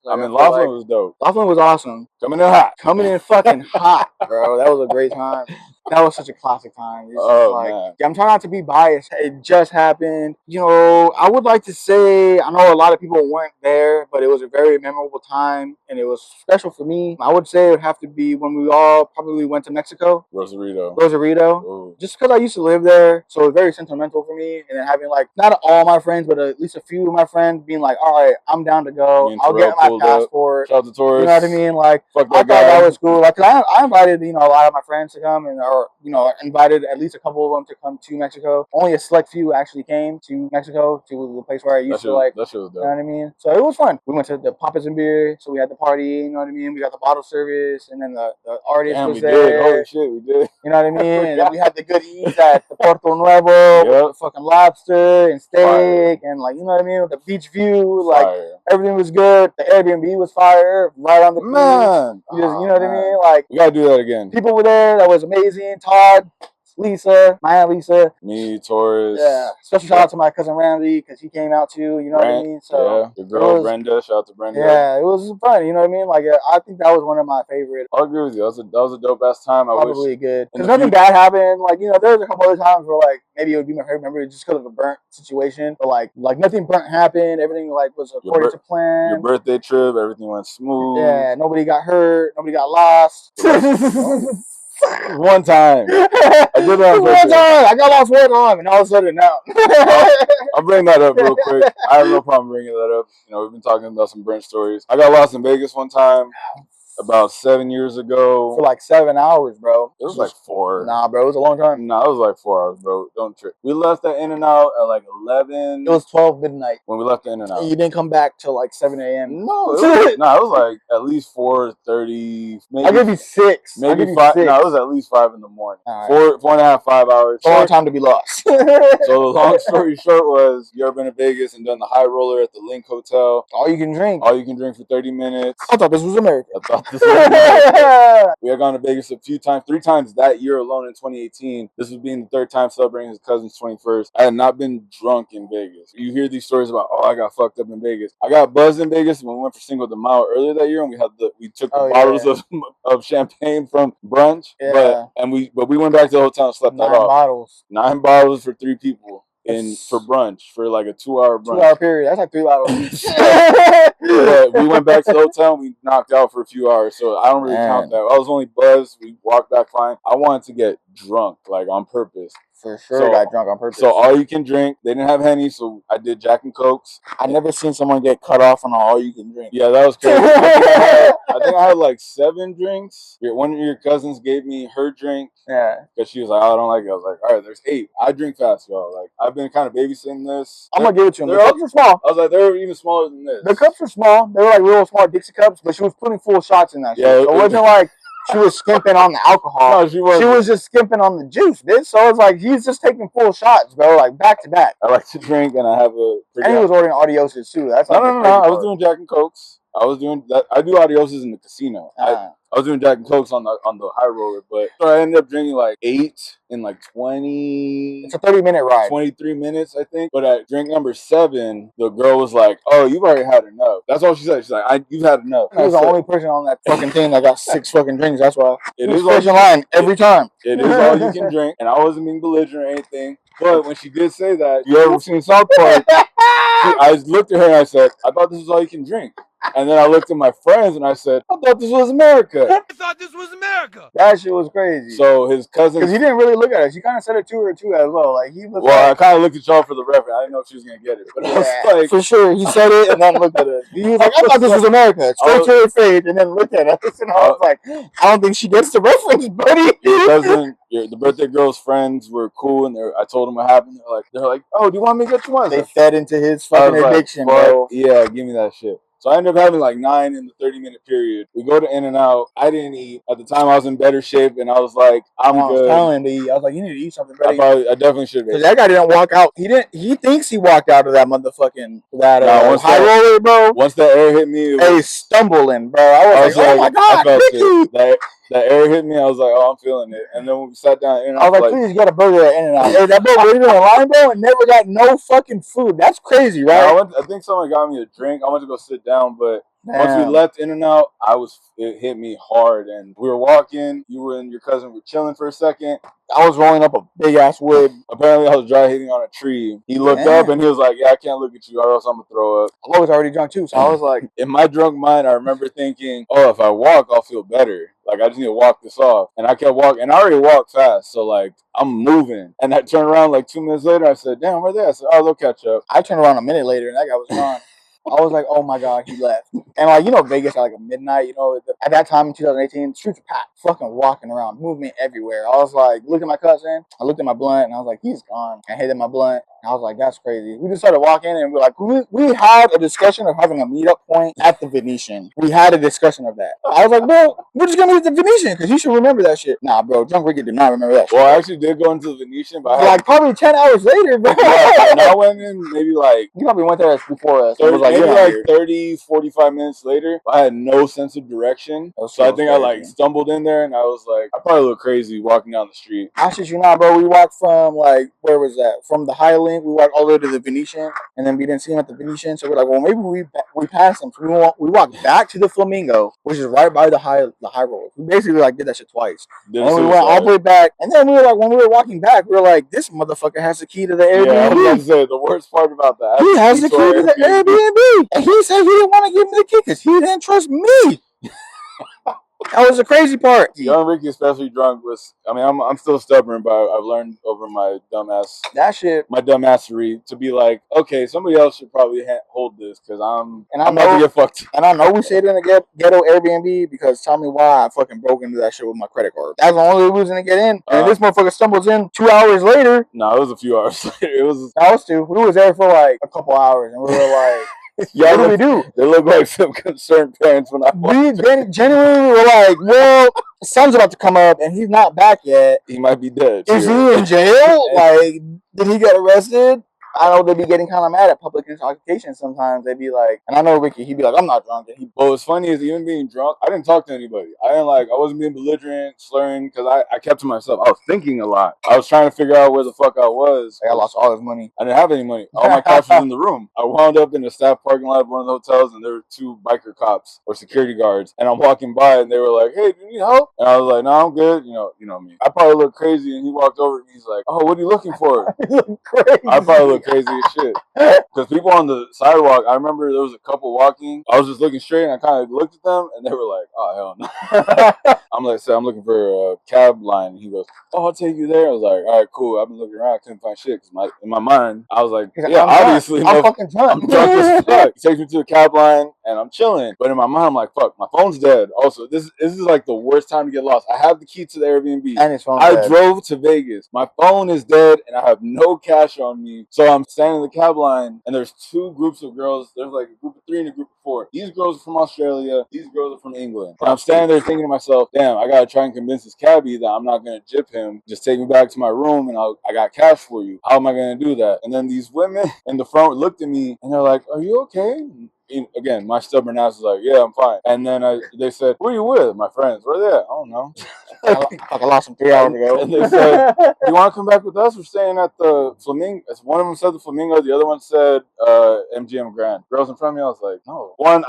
Like, I mean, Laughlin was dope. Laughlin was awesome. Coming in hot. Coming in fucking hot, bro. That was a great time. That was such a classic time. It's man. Yeah, I'm trying not to be biased. It just happened. You know, I would like to say, I know a lot of people weren't there, but it was a very memorable time, and it was special for me. I would say it would have to be when we all probably went to Mexico. Rosarito. Ooh. Just because I used to live there, so it's very sentimental for me. And then having like, not all my friends, but at least a few of my friends being like, all right, I'm down to go. I'll get my passport. Shout out to tourists. You know what I mean? Like, I thought that was cool. Like, I invited, you know, a lot of my friends to come, or, you know, invited at least a couple of them to come to Mexico. Only a select few actually came to Mexico, to the place where I used to, like, that shit was dope. You know what I mean? So it was fun. We went to the Papas and Beer, so we had the party, you know what I mean? We got the bottle service, and then the artist was there. Did. Holy shit, we did. You know what I mean? And then we had the good eats at the Puerto Nuevo, with fucking lobster and steak, and, like, you know what I mean? With the beach view, like, everything was good. The Airbnb was fire, right on the beach. Man. You know what I mean? Like, we gotta do that again. People were there. That was amazing. Todd, Lisa, my Aunt Lisa. Me, Taurus. Yeah. Special shout out to my cousin Randy, because he came out too, you know what I mean? So the girl Brenda, shout out to Brenda. Yeah, it was fun, you know what I mean? Like, I think that was one of my favorite. I'll agree with you. That was a dope ass time. Probably good. Because nothing bad happened. Like, you know, there was a couple other times where, like, maybe it would be my favorite memory just because of a burnt situation. But, like nothing burnt happened. Everything, like, was according to plan. Your birthday trip, everything went smooth. Yeah, nobody got hurt. Nobody got lost. One time. I did that on one time. I got lost one time, and all of a sudden now. I'll bring that up real quick. I have no problem bringing that up. You know, we've been talking about some burnt stories. I got lost in Vegas one time. About 7 years ago. For like 7 hours, bro. It was like 4. Nah, bro, it was a long time. Nah, it was like 4 hours, bro. Don't trip. We left the In-N-Out at like 11. It was 12 midnight. When we left the In-N-Out. You didn't come back till like 7 a.m. No, it was like at least 4:30. I'll give you 6. Maybe 5. No, it was at least 5 in the morning. Right. 4.5, 5 hours. It's a long time to be lost. So the long story short was, you ever been to Vegas and done the high roller at the Link Hotel? All you can drink. All you can drink for 30 minutes. I thought this was America. We had gone to Vegas a few times, 3 times that year alone in 2018. This was being the 3rd time celebrating his cousin's 21st. I had not been drunk in Vegas. You hear these stories about, I got fucked up in Vegas. I got buzzed in Vegas when we went for Cinco de Mayo earlier that year, and we took the bottles of champagne from brunch. Yeah. But we went back to the hotel and slept that off. 9 bottles. 9 bottles for 3 people. For brunch, for like a 2-hour brunch. 2-hour period. That's like 3 bottles. But we went back to the hotel and we knocked out for a few hours, so I don't really count that. I was only buzzed. We walked back fine. I wanted to get drunk, like, on purpose. For sure, I got drunk on purpose. So all you can drink. They didn't have Henny, so I did Jack and Cokes. I never seen someone get cut off on all you can drink. Yeah, that was crazy. I think I had like 7 drinks. One of your cousins gave me her drink. Yeah. Because she was like, I don't like it. I was like, all right, there's 8. I drink fast, y'all. Like, I've been kind of babysitting this. I'm going to give it to them. The cups were small. I was like, they were even smaller than this. The cups were small. They were like real small Dixie cups, but she was putting full shots in that shit. So it wasn't like she was skimping on the alcohol. No, she wasn't. She was just skimping on the juice, bitch. So it's like, he's just taking full shots, bro, like back to back. I like to drink, and I have a... And he was ordering Adioses, too. That's No. I was doing Jack and Cokes. I was doing that. I do Adioses in the casino. I was doing Jack and Cokes on the high roller, but so I ended up drinking like 8 in like 20. It's a 30-minute ride. 23 minutes, I think. But at drink number 7, the girl was like, "Oh, you've already had enough." That's all she said. She's like, "You've had enough." I was the only person on that fucking thing that got 6 fucking drinks. That's why. It is first in line every time. It is all you can drink, and I wasn't being belligerent or anything. But when she did say that, you ever seen South Park? I looked at her and I said, "I thought this was all you can drink." And then I looked at my friends and I said, "I thought this was America." I thought this was America. That shit was crazy. So his cousin, because he didn't really look at us. He kind of said it to her too as well. Like he was. Well, I kind of looked at y'all for the reference. I didn't know if she was gonna get it, but I was like, for sure, he said it and then looked at us. He was like, "I thought this was America." Straight to her face and then looked at us, and I was like, "I don't think she gets the reference, buddy." Your cousin, the birthday girl's friends were cool, and I told them what happened. They're like, "Oh, do you want me to get you one?" They fed into his fucking addiction, like, bro. Yeah, give me that shit. So I ended up having like 9 in the 30-minute period. We go to In-N-Out. I didn't eat. At the time, I was in better shape, and I was like, I'm good. I was telling him to eat. I was like, you need to eat something better. I definitely should have. Because that guy didn't walk out. He thinks he walked out of that motherfucking high roller, bro. Once that air hit me, it was stumbling, bro. I was like, oh my God, Mickey. That air hit me. I was like, oh, I'm feeling it. And then when we sat down, I was like, please get a burger at In-N-Out. Hey, that bro waited in line, bro, and never got no fucking food. That's crazy, right? I think someone got me a drink. I went to go sit down, but Once we left In-N-Out, it hit me hard, and we were walking. You and your cousin were chilling for a second. I was rolling up a big ass wood. Apparently, I was dry hitting on a tree. He looked up and he was like, "Yeah, I can't look at you, or else I'm gonna throw up." I was already drunk too, so I was like, in my drunk mind, I remember thinking, "Oh, if I walk, I'll feel better. Like I just need to walk this off." And I kept walking, and I already walked fast, so like I'm moving. And I turned around like 2 minutes later. I said, "Damn, where they?" I said, "Oh, they'll catch up." I turned around a minute later, and that guy was gone. I was like, oh my God, he left. And like, you know, Vegas at like a midnight, at that time in 2018, streets were packed, fucking walking around, movement everywhere. I was like, look at my cousin. I looked at my blunt and I was like, he's gone. I hated my blunt. And I was like, that's crazy. We just started walking and we're like, we had a discussion of having a meetup point at the Venetian. We had a discussion of that. I was like, bro, we're just gonna meet at the Venetian because you should remember that shit. Nah, bro, Drunk Ricky did not remember that shit. Well, I actually did go into the Venetian, but like probably 10 hours later, bro. I went in maybe like, you probably went there before us. 30, 45 minutes later. I had no sense of direction. So I think I like stumbled in there and I was like, I probably look crazy walking down the street. I shit you not, bro. We walked from like, where was that? From the High Link, we walked all the way to the Venetian and then we didn't see him at the Venetian. So we're like, well, maybe we passed him. So we walked back to the Flamingo, which is right by the high road. We basically like did that shit twice. And we went all the way back. And then we were like, when we were walking back, we were like, this motherfucker has the key to the Airbnb. Yeah, I was about to say, the worst part about that. He has the key to the Airbnb. And he said he didn't want to give me the key because he didn't trust me. That was the crazy part. Young Ricky, especially drunk, I'm still stubborn, but I've learned over my dumbassery to be like, okay, somebody else should probably hold this because I'm about to get fucked. And I know we stayed in a ghetto Airbnb because tell me why I fucking broke into that shit with my credit card. That's the only reason to get in. And this motherfucker stumbles in 2 hours later. No, it was a few hours later. It was. I was too. We was there for like a couple hours, and we were like. Yeah, what do we do? They look like some concerned parents when I we genuinely were like, well, the sun's about to come up and he's not back yet. He might be dead. Is he in jail? Like, did he get arrested? I know they'd be getting kind of mad at public intoxication sometimes. They'd be like, and I know Ricky, he'd be like, I'm not drunk. And but what's funny is even being drunk, I didn't talk to anybody. I wasn't being belligerent, slurring, because I kept to myself. I was thinking a lot. I was trying to figure out where the fuck I was. I lost all his money. I didn't have any money. All my cash was in the room. I wound up in the staff parking lot of one of the hotels, and there were 2 biker cops or security guards. And I'm walking by, and they were like, hey, do you need help? And I was like, no, I'm good. You know me. I probably look crazy, and he walked over, and he's like, oh, what are you looking for? You look crazy. I probably look crazy as shit. Because people on the sidewalk, I remember there was a couple walking. I was just looking straight and I kind of looked at them and they were like, oh, hell no. I'm like, I'm looking for a cab line. And he goes, oh, I'll take you there. I was like, all right, cool. I've been looking around. I couldn't find shit. Because in my mind, I was like, yeah, obviously. I'm fucking drunk. I'm drunk as fuck. He takes me to a cab line and I'm chilling. But in my mind, I'm like, fuck, my phone's dead. Also, this is like the worst time to get lost. I have the key to the Airbnb. And his phone's dead. Drove to Vegas. My phone is dead and I have no cash on me. So I'm standing in the cab line and there's 2 groups of girls. There's like a group of 3 and a group of 4. These girls are from Australia. These girls are from England. And I'm standing there thinking to myself, damn, I gotta try and convince this cabbie that I'm not gonna jip him. Just take me back to my room and I got cash for you. How am I gonna do that? And then these women in the front looked at me and they're like, are you okay? Again, my stubborn ass was like, yeah, I'm fine. And then they said, who are you with? My friends. Where are they at? I don't know. I lost them 3 hours ago. And they said, do you want to come back with us? We're staying at the Flamingo. One of them said the Flamingo. The other one said MGM Grand. Girls in front of me, I was like, no. 1,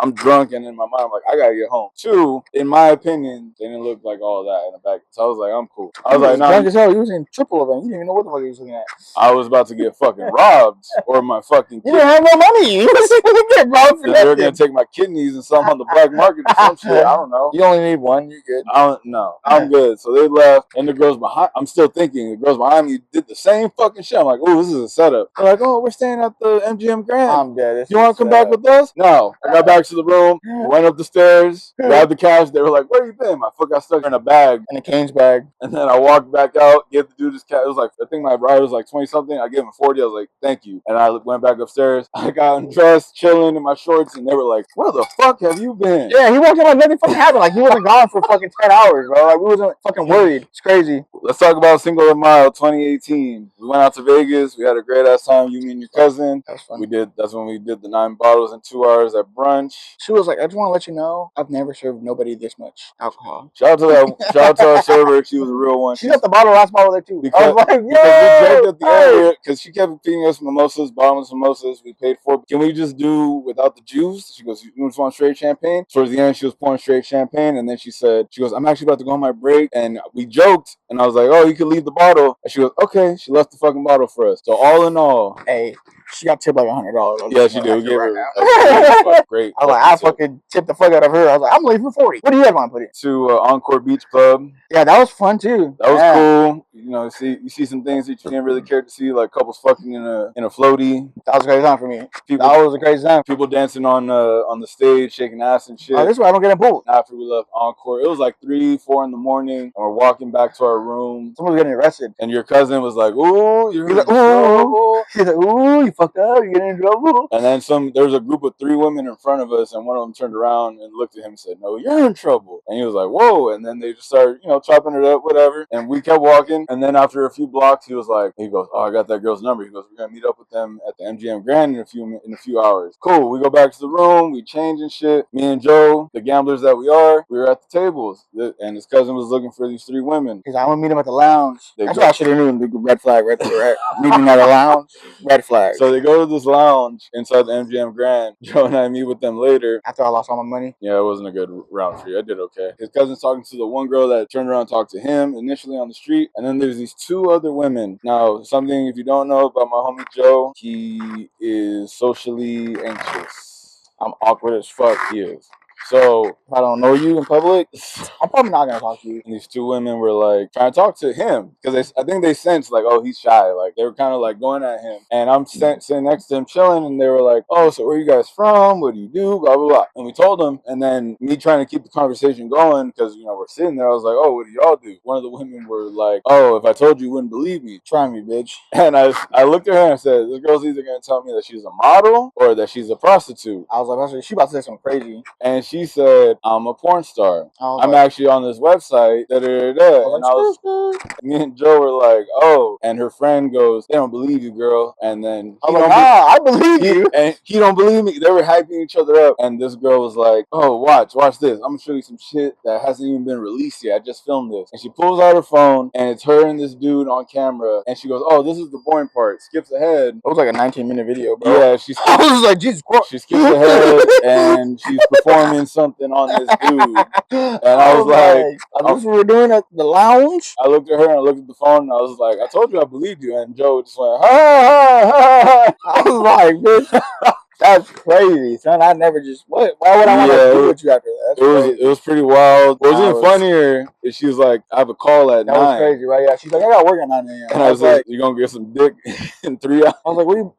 I'm drunk, and in my mind, I'm like, I got to get home. 2, in my opinion, they didn't look like all that in the back. So I was like, I'm cool. I was like, no. Drunk as hell. You was in triple of them. You didn't even know what the fuck you was looking at. I was about to get fucking robbed or my fucking You didn't have no money. You was going to get robbed for nothing. They were going to take my kidneys and some on the black market or some shit. I don't know. You only need 1. You're good. I don't know. I'm good. So they left, and the girls behind, I'm still thinking, the girls behind me did the same fucking shit. I'm like, oh, this is a setup. They're like, oh, we're staying at the MGM Grand. I'm dead. You want to come back with us? No. I got back to the room, went up the stairs, grabbed the cash. They were like, where you been? My foot got stuck in a bag. In a Cane's bag. And then I walked back out, gave the dude this cash. It was like, I think my ride was like 20-something. I gave him 40. I was like, thank you. And I went back upstairs. I got undressed, chilling in my shorts, and they were like, where the fuck have you been? Yeah, he walked in like nothing fucking happened. Like he wasn't gone for fucking 10 hours. bro. Like we wasn't fucking worried. It's crazy. Let's talk about Cinco de Mayo 2018. We went out to Vegas. We had a great ass time. You, me, and your cousin. That was fun. That's when we did the 9 bottles in 2 hours at brunch. She was like, I just want to let you know, I've never served nobody this much alcohol. Shout out to our server. She was a real one. She got the last bottle there too. Because, I was like, because we joked at the end because she kept feeding us mimosas, bottomless mimosas. We paid for. Can we just do without the juice? She goes, you just want straight champagne? Towards the end, she was pouring straight champagne, and then she goes, I'm actually about to go on my break, and we joked, and I was like, oh, you can leave the bottle, and she goes, okay. She left the fucking bottle for us. So all in all, hey, she got tipped like $100. Yeah, she did. We gave her a great. I was like, I fucking tipped the fuck out of her. I was like, I'm leaving for 40. What do you guys want to put it? To Encore Beach Club. Yeah, that was fun too. That was cool. You know, you see some things that you didn't really care to see, like couples fucking in a floaty. That was a great time for me. That was a great time. People dancing on the stage, shaking ass and shit. Oh, this is why I don't get in pool. After we left Encore, it was like 3, 4 in the morning, and we're walking back to our room. Someone was getting arrested. And your cousin was like, ooh, you're in trouble. He's like, ooh, you fucked up, you're getting in trouble. And then there was a group of 3 women in front of us, and one of them turned around and looked at him and said, no, you're in trouble. And he was like, whoa. And then they just started, chopping it up, whatever. And we kept walking. And then after a few blocks, he goes, oh, I got that girl's number. He goes, we're going to meet up with them at the MGM Grand in a few hours. Cool. We go back to the room. We change and shit. Me and Joe, the gamblers that we are, we were at the tables. And his cousin was looking for these 3 women. He's like, I'm going to meet him at the lounge. That's what I should have known. Red flag, right there. Meeting at a lounge, red flag. So they go to this lounge inside the MGM Grand. Joe and I meet with them later. After I lost all my money? Yeah, it wasn't a good round for you. I did okay. His cousin's talking to the one girl that turned around and talked to him initially on the street. And then there's these 2 other women. Now, something if you don't know about my homie Joe, he is socially anxious. I'm awkward as fuck. He is. So if I don't know you in public, I'm probably not gonna talk to you. And these 2 women were like trying to talk to him because I think they sensed like, oh, he's shy. Like they were kind of like going at him. And I'm sitting next to him chilling, and they were like, oh, so where are you guys from? What do you do? Blah blah blah. And we told them, and then me trying to keep the conversation going because we're sitting there. I was like, oh, what do y'all do? One of the women were like, oh, if I told you, you wouldn't believe me. Try me, bitch. And I looked at her and I said, this girl's either gonna tell me that she's a model or that she's a prostitute. I was like, she about to say something crazy. And she said, I'm a porn star. I'm actually on this website. Me and Joe were like, oh. And her friend goes, they don't believe you, girl. And then I believe you. And he don't believe me. They were hyping each other up. And this girl was like, oh, watch this. I'm gonna show you some shit that hasn't even been released yet. I just filmed this. And she pulls out her phone, and it's her and this dude on camera. And she goes, oh, this is the boring part. Skips ahead. It was like a 19-minute video, bro. Yeah, I was like, Jesus Christ. She skips ahead, and she's performing something on this dude. And I was like, this what we're doing at the lounge? I looked at her and I looked at the phone, and I was like, I told you I believed you. And Joe just went, ha ha ha ha. I was like, bitch, that's crazy, son. I never just why would I want to do with you after that? It was pretty wild. What was even funnier is she was like, I have a call at 9. That was crazy, right? Yeah, she's like, I got work at 9 a.m. And I was like, you're gonna get some dick in 3 hours. I was like, what are you?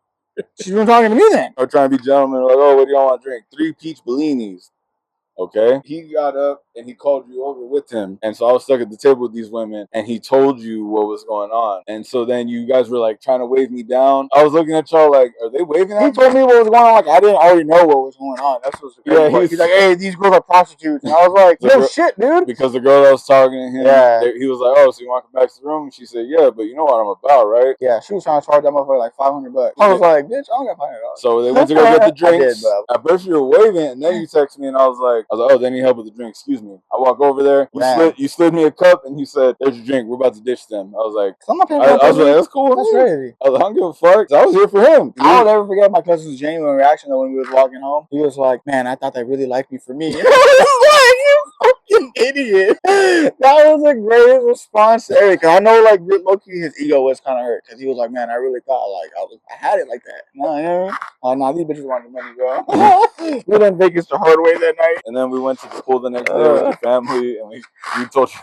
She's been talking to me then. Or trying to be gentlemen, like, oh, what do y'all want to drink? 3 peach Bellinis. Okay. He got up and he called you over with him. And so I was stuck at the table with these women, and he told you what was going on. And so then you guys were like trying to wave me down. I was looking at y'all like, are they waving at me? He told me what was going on. Like, I didn't already know what was going on. That's what's crazy. He's like, hey, these girls are prostitutes. And I was like, no shit, dude. Because the girl that was talking to him, he was like, oh, so you want to come back to the room? And she said, yeah, but you know what I'm about, right? Yeah, she was trying to charge that motherfucker like $500. I was like, bitch, I don't got $500. So they went to go get the drinks. At first you were waving, and then you texted me, and I was like, oh, they need help with the drink. Excuse me. I walk over there. You slid me a cup, and you said, there's your drink. We're about to ditch them. I was like, I was like, that's cool. That's crazy. I was like, I don't give a fuck. I was here for him. I will never forget my cousin's genuine reaction though when we was walking home. He was like, man, I thought they really liked me for me. I was like, you fucking idiot. That was the greatest response to Eric. I know, like, low-key, his ego was kind of hurt because he was like, man, I really thought, like, I had it like that. Nah, these bitches wanted money, bro. We done Vegas the hard way that night. And then we went to the pool the next day with the family, and we told you.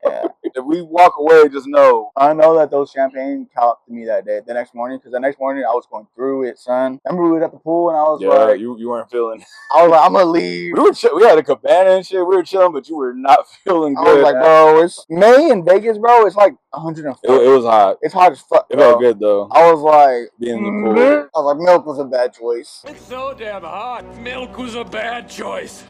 Yeah. If we walk away, just know. I know that those champagne talked to me that day, the next morning, because the next morning I was going through it, son. Remember we was at the pool and I was like, you weren't feeling. I was like, I'm gonna leave. We had a cabana and shit. We were chilling, but you were not feeling good. I was like, bro, it's May in Vegas, bro. It's like 104. It was hot. It's hot as fuck. It felt good though. I was like, being in the pool. I was like, milk was a bad choice. It's so damn hot. Milk was a bad choice.